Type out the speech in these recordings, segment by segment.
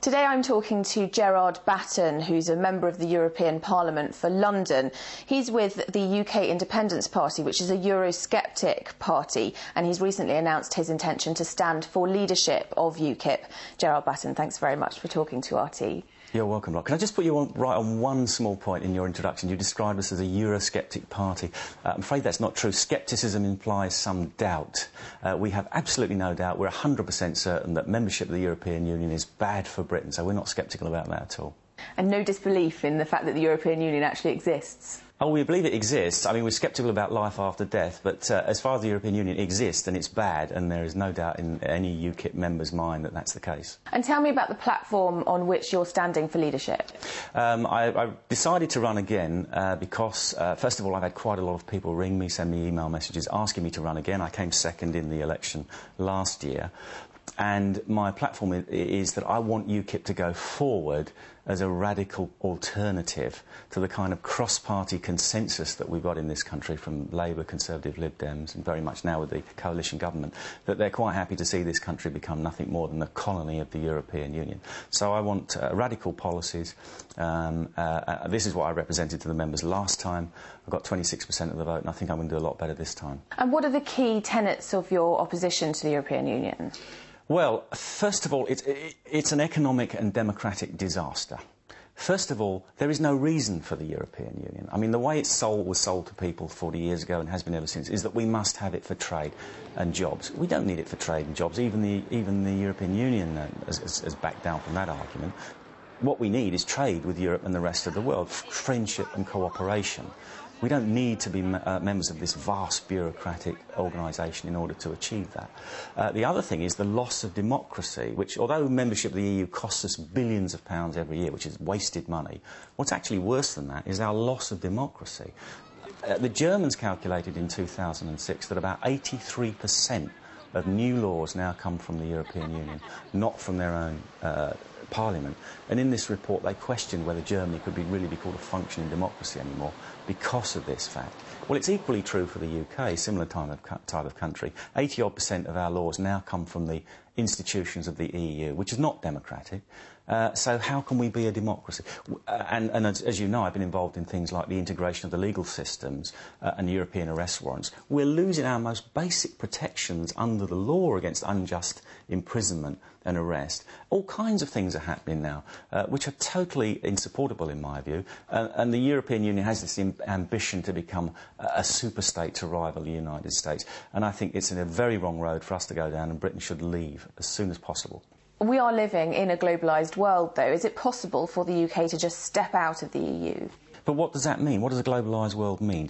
Today I'm talking to Gerard Batten, who's a member of the European Parliament for London. He's with the UK Independence Party, which is a Eurosceptic party, and he's recently announced his intention to stand for leadership of UKIP. Gerard Batten, thanks very much for talking to RT. You're welcome, Rob. Can I just put you right on one small point in your introduction? You described us as a Eurosceptic party. I'm afraid that's not true. Scepticism implies some doubt. We have absolutely no doubt. We're 100% certain that membership of the European Union is bad for Britain, so we're not sceptical about that at all. And no disbelief in the fact that the European Union actually exists? Oh, we believe it exists. I mean, we're sceptical about life after death, but as far as the European Union exists, and it's bad, and there is no doubt in any UKIP member's mind that that's the case. And tell me about the platform on which you're standing for leadership. I decided to run again because, first of all, I've had quite a lot of people ring me, send me email messages asking me to run again. I came second in the election last year. And my platform is that I want UKIP to go forward as a radical alternative to the kind of cross-party consensus that we've got in this country from Labour, Conservative, Lib Dems, and very much now with the coalition government, that they're quite happy to see this country become nothing more than a colony of the European Union. So I want radical policies. This is what I represented to the members last time. I got 26% of the vote, and I think I'm going to do a lot better this time. And what are the key tenets of your opposition to the European Union? Well, first of all, it's an economic and democratic disaster. First of all, there is no reason for the European Union. I mean, the way was sold to people 40 years ago and has been ever since, is that we must have it for trade and jobs. We don't need it for trade and jobs. Even the European Union has backed down from that argument. What we need is trade with Europe and the rest of the world, friendship and cooperation. We don't need to be members of this vast bureaucratic organisation in order to achieve that. The other thing is the loss of democracy, which, although membership of the EU costs us billions of pounds every year, which is wasted money, what's actually worse than that is our loss of democracy. The Germans calculated in 2006 that about 83% of new laws now come from the European Union, not from their own Parliament. And in this report they questioned whether Germany could really be called a functioning democracy anymore because of this fact. Well, it's equally true for the UK, similar type of country. 80-odd% of our laws now come from the institutions of the EU, which is not democratic. So how can we be a democracy? And as you know, I've been involved in things like the integration of the legal systems and European arrest warrants. We're losing our most basic protections under the law against unjust imprisonment and arrest. All kinds of things are happening now, which are totally insupportable in my view. And the European Union has this ambition to become a superstate to rival the United States. And I think it's in a very wrong road for us to go down, and Britain should leave as soon as possible. We are living in a globalised world, though. Is it possible for the UK to just step out of the EU? But what does that mean? What does a globalised world mean?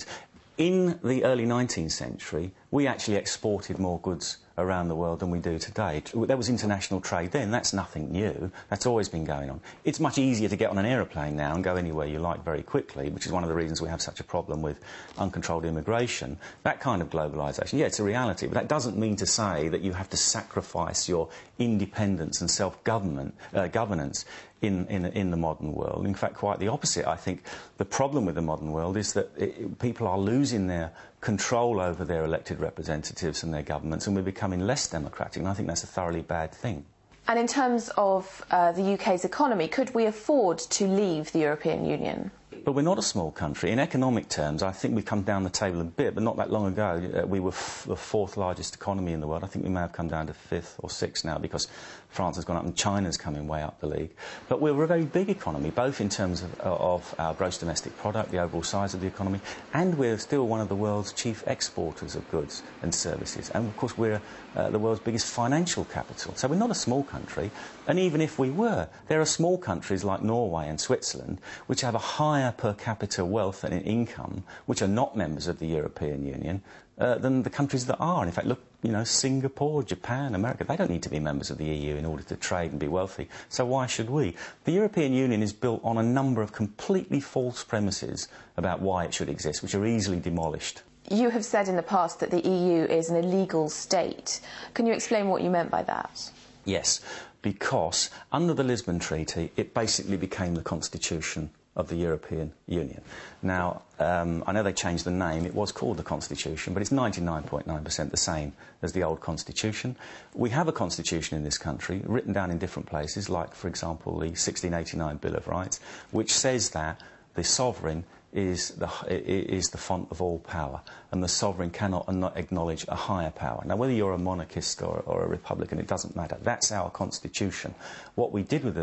In the early 19th century, we actually exported more goods around the world than we do today. There was international trade then. That's nothing new. That's always been going on. It's much easier to get on an aeroplane now and go anywhere you like very quickly, which is one of the reasons we have such a problem with uncontrolled immigration. That kind of globalisation, yeah, it's a reality, but that doesn't mean to say that you have to sacrifice your independence and self-governance in the modern world. In fact, quite the opposite. I think the problem with the modern world is that people are losing their control over their elected representatives and their governments, and we're becoming less democratic, and I think that's a thoroughly bad thing. And in terms of the UK's economy, could we afford to leave the European Union? But we're not a small country. In economic terms, I think we've come down the table a bit, but not that long ago we were the fourth largest economy in the world. I think we may have come down to fifth or sixth now because France has gone up and China's coming way up the league. But we're a very big economy, both in terms of our gross domestic product, the overall size of the economy, and we're still one of the world's chief exporters of goods and services. And, of course, we're the world's biggest financial capital. So we're not a small country. And even if we were, there are small countries like Norway and Switzerland which have a higher per capita wealth and income, which are not members of the European Union, than the countries that are. And in fact, look, you know, Singapore, Japan, America, they don't need to be members of the EU in order to trade and be wealthy. So why should we? The European Union is built on a number of completely false premises about why it should exist, which are easily demolished. You have said in the past that the EU is an illegal state. Can you explain what you meant by that? Yes, because under the Lisbon Treaty, it basically became the constitution of the European Union. Now, I know they changed the name. It was called the Constitution, but it's 99.9% the same as the old Constitution. We have a Constitution in this country, written down in different places, like, for example, the 1689 Bill of Rights, which says that the sovereign is the font of all power, and the sovereign cannot not acknowledge a higher power. Now, whether you're a monarchist or a republican, it doesn't matter. That's our constitution. What we did with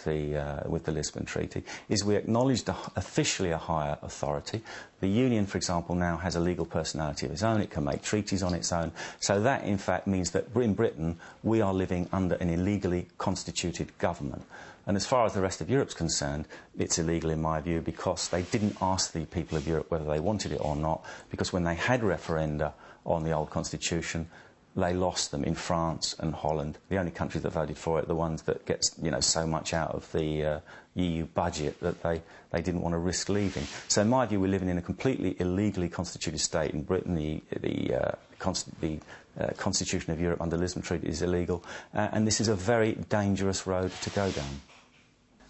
the Lisbon Treaty is we acknowledged officially a higher authority. The Union, for example, now has a legal personality of its own. It can make treaties on its own. So that, in fact, means that in Britain we are living under an illegally constituted government. And as far as the rest of Europe's concerned, it's illegal in my view because they didn't ask the people of Europe whether they wanted it or not, because when they had referenda on the old constitution, they lost them in France and Holland. The only countries that voted for it are the ones that get, you know, so much out of the EU budget that they didn't want to risk leaving. So in my view, we're living in a completely illegally constituted state. In Britain, the Constitution of Europe under the Lisbon Treaty is illegal, and this is a very dangerous road to go down.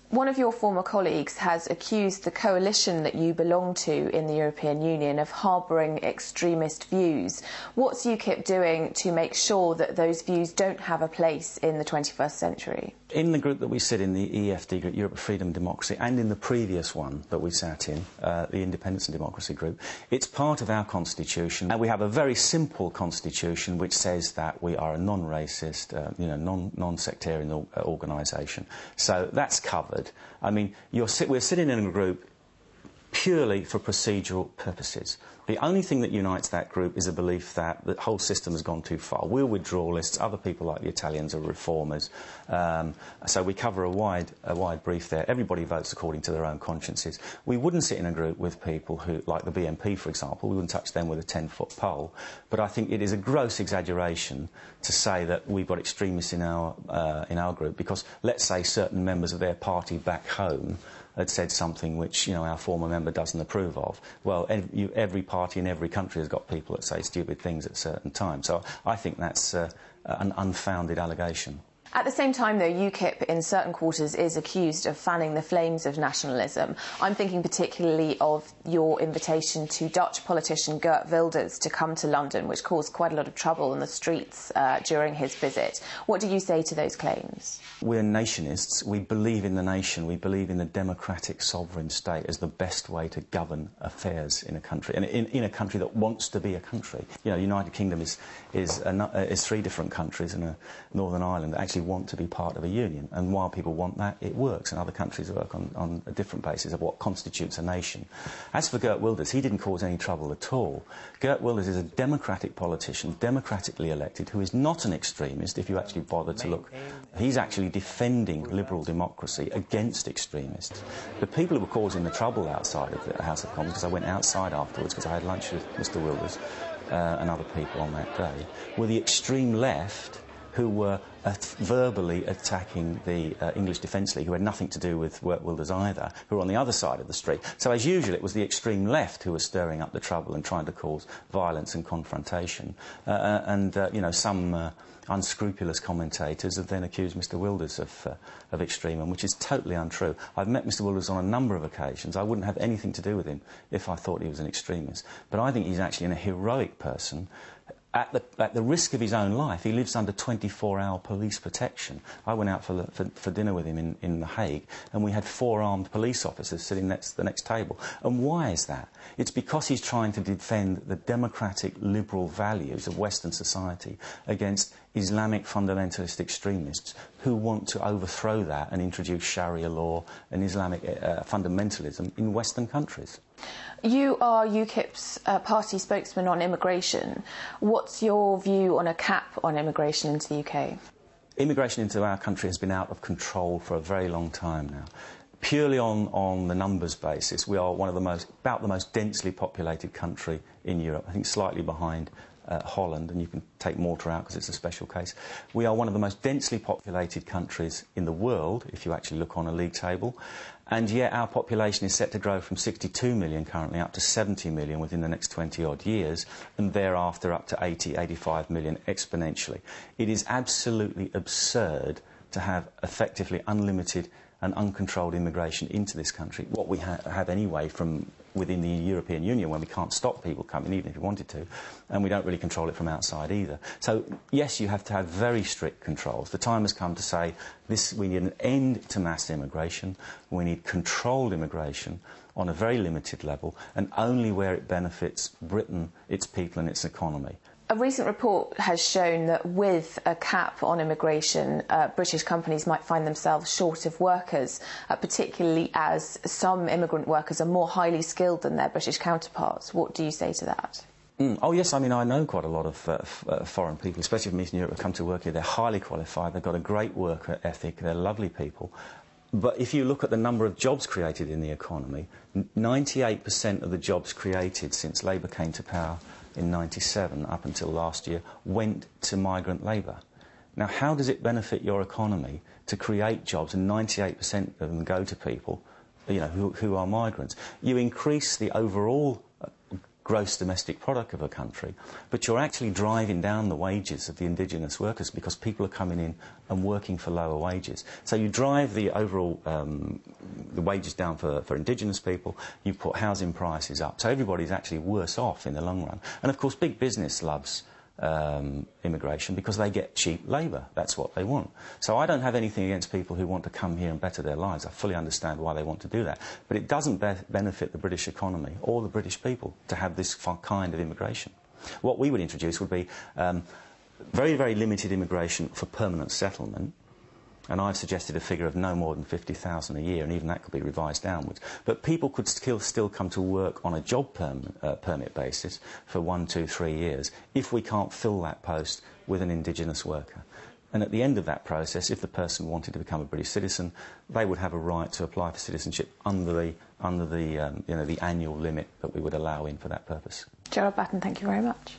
One of your former colleagues has accused the coalition that you belong to in the European Union of harbouring extremist views. What's UKIP doing to make sure that those views don't have a place in the 21st century? In the group that we sit in, the EFD group, Europe, Freedom and Democracy, and in the previous one that we sat in, the Independence and Democracy group, it's part of our constitution. And we have a very simple constitution which says that we are a non-racist, non-sectarian organisation. So that's covered. I mean, we're sitting in a group purely for procedural purposes. The only thing that unites that group is a belief that the whole system has gone too far. We're withdrawalists. Other people, like the Italians, are reformers. So we cover a wide brief there. Everybody votes according to their own consciences. We wouldn't sit in a group with people who, like the BNP, for example, we wouldn't touch them with a 10-foot pole. But I think it is a gross exaggeration to say that we've got extremists in our group because, let's say, certain members of their party back home had said something which, you know, our former member doesn't approve of. Well, every party in every country has got people that say stupid things at certain times. So I think that's an unfounded allegation. At the same time, though, UKIP in certain quarters is accused of fanning the flames of nationalism. I'm thinking particularly of your invitation to Dutch politician Geert Wilders to come to London, which caused quite a lot of trouble in the streets during his visit. What do you say to those claims? We're nationists. We believe in the nation. We believe in the democratic sovereign state as the best way to govern affairs in a country, and in a country that wants to be a country. You know, the United Kingdom is 3 different countries and Northern Ireland that actually want to be part of a union, and while people want that, it works, and other countries work on a different basis of what constitutes a nation. As for Geert Wilders, he didn't cause any trouble at all. Geert Wilders is a democratic politician, democratically elected, who is not an extremist, if you actually bother to look. He's actually defending liberal democracy against extremists. The people who were causing the trouble outside of the House of Commons, because I went outside afterwards because I had lunch with Mr Wilders and other people on that day, were the extreme left, who were verbally attacking the English Defence League, who had nothing to do with Geert Wilders either, who were on the other side of the street. So, as usual, it was the extreme left who was stirring up the trouble and trying to cause violence and confrontation. Some unscrupulous commentators have then accused Mr Wilders of extremism, which is totally untrue. I've met Mr Wilders on a number of occasions. I wouldn't have anything to do with him if I thought he was an extremist. But I think he's actually a heroic person. At the risk of his own life, he lives under 24-hour police protection. I went out for dinner with him in The Hague, and we had 4 armed police officers sitting next to the next table. And why is that? It's because he's trying to defend the democratic, liberal values of Western society against Islamic fundamentalist extremists who want to overthrow that and introduce Sharia law and Islamic fundamentalism in Western countries. You are UKIP's party spokesman on immigration. What's your view on a cap on immigration into the UK? Immigration into our country has been out of control for a very long time now. Purely on the numbers basis, we are about the most densely populated country in Europe, I think slightly behind Holland, and you can take Malta out because it's a special case. We are one of the most densely populated countries in the world, if you actually look on a league table, and yet our population is set to grow from 62 million currently up to 70 million within the next 20-odd years, and thereafter up to 80, 85 million exponentially. It is absolutely absurd to have effectively unlimited and uncontrolled immigration into this country, what we have anyway from within the European Union, when we can't stop people coming, even if you wanted to, and we don't really control it from outside either. So, yes, you have to have very strict controls. The time has come to say we need an end to mass immigration, we need controlled immigration on a very limited level, and only where it benefits Britain, its people and its economy. A recent report has shown that with a cap on immigration, British companies might find themselves short of workers, particularly as some immigrant workers are more highly skilled than their British counterparts. What do you say to that? Oh, yes, I mean, I know quite a lot of foreign people, especially from Eastern Europe, who come to work here. They're highly qualified, they've got a great work ethic, they're lovely people. But if you look at the number of jobs created in the economy, 98% of the jobs created since Labour came to power in '97 up until last year went to migrant labour. Now, how does it benefit your economy to create jobs and 98% of them go to people, you know, who are migrants? You increase the overall gross domestic product of a country, but you're actually driving down the wages of the indigenous workers because people are coming in and working for lower wages. So you drive the overall the wages down for indigenous people, you put housing prices up, so everybody's actually worse off in the long run. And of course big business loves immigration because they get cheap labour. That's what they want. So I don't have anything against people who want to come here and better their lives. I fully understand why they want to do that. But it doesn't benefit the British economy or the British people to have this kind of immigration. What we would introduce would be very, very limited immigration for permanent settlement. And I've suggested a figure of no more than 50,000 a year, and even that could be revised downwards. But people could still come to work on a job permit basis for 1, 2, 3 years if we can't fill that post with an indigenous worker. And at the end of that process, if the person wanted to become a British citizen, they would have a right to apply for citizenship under the annual limit that we would allow in for that purpose. Gerard Batten, thank you very much.